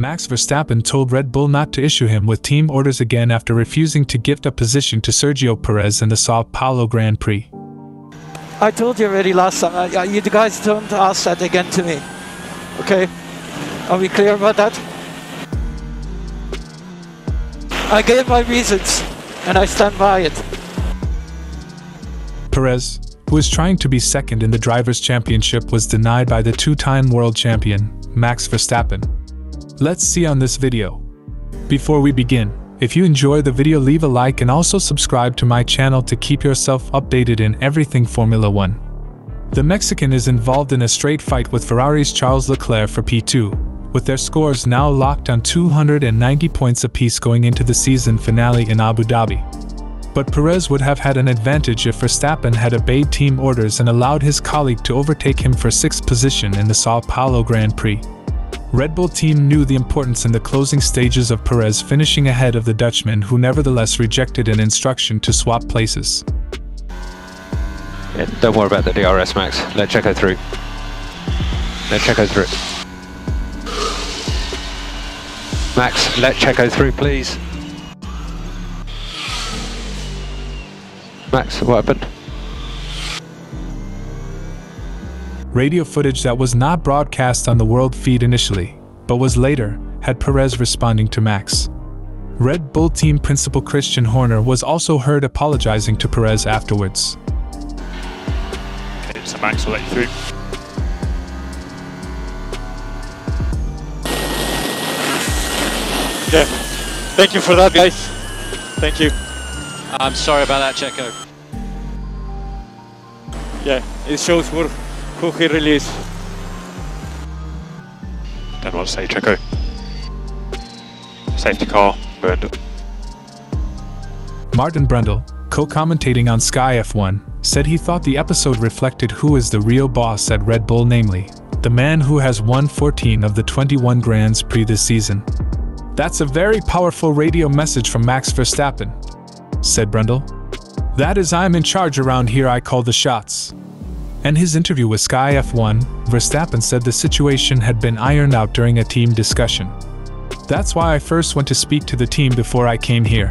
Max Verstappen told Red Bull not to issue him with team orders again after refusing to gift a position to Sergio Perez in the Sao Paulo Grand Prix. I told you already last time, you guys don't ask that again to me. Okay? Are we clear about that? I gave my reasons, and I stand by it. Perez, who is trying to be second in the Drivers' Championship, was denied by the two-time world champion, Max Verstappen. Let's see on this video. Before we begin, if you enjoy the video, leave a like and also subscribe to my channel to keep yourself updated in everything Formula 1. The Mexican is involved in a straight fight with Ferrari's Charles Leclerc for P2, with their scores now locked on 290 points apiece going into the season finale in Abu Dhabi. But Perez would have had an advantage if Verstappen had obeyed team orders and allowed his colleague to overtake him for 6th position in the Sao Paulo Grand Prix. Red Bull team knew the importance in the closing stages of Perez finishing ahead of the Dutchman, who nevertheless rejected an instruction to swap places. Yeah, don't worry about the DRS, Max. Let Checo through. Let Checo through. Max, let Checo through, please. Max, what happened? Radio footage that was not broadcast on the world feed initially, but was later, had Perez responding to Max. Red Bull team principal Christian Horner was also heard apologizing to Perez afterwards. Okay, so Max will let you through. Yeah, thank you for that, guys. Thank you. I'm sorry about that, Checo. Yeah, it shows who he really is. Don't want to say Checo. Safety car, burned. Martin Brundle, co-commentating on Sky F1, said he thought the episode reflected who is the real boss at Red Bull, namely, the man who has won 14 of the 21 Grands Prix this season. That's a very powerful radio message from Max Verstappen, said Brundle. That is, I'm in charge around here, I call the shots. In his interview with Sky F1, Verstappen said the situation had been ironed out during a team discussion. That's why I first went to speak to the team before I came here,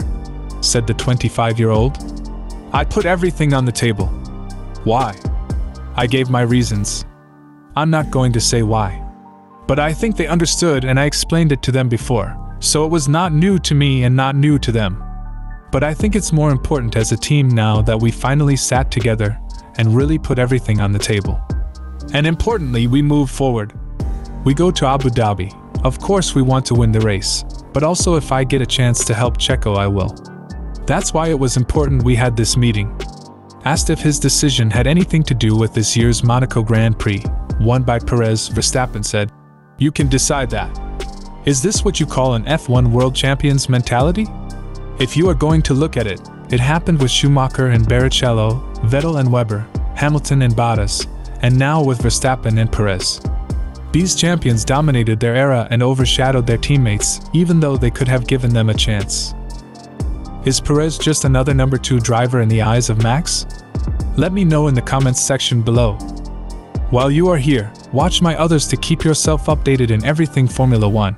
said the 25-year-old. I put everything on the table. Why? I gave my reasons. I'm not going to say why. But I think they understood and I explained it to them before, so it was not new to me and not new to them. But I think it's more important as a team now that we finally sat together and really put everything on the table. And importantly, we move forward. We go to Abu Dhabi. Of course we want to win the race, but also if I get a chance to help Checo, I will. That's why it was important we had this meeting. Asked if his decision had anything to do with this year's Monaco Grand Prix, won by Perez, Verstappen said, "You can decide that. Is this what you call an F1 World Champions mentality? If you are going to look at it, it happened with Schumacher and Barrichello, Vettel and Webber, Hamilton and Bottas, and now with Verstappen and Perez. These champions dominated their era and overshadowed their teammates, even though they could have given them a chance. Is Perez just another number 2 driver in the eyes of Max? Let me know in the comments section below. While you are here, watch my others to keep yourself updated in everything Formula 1.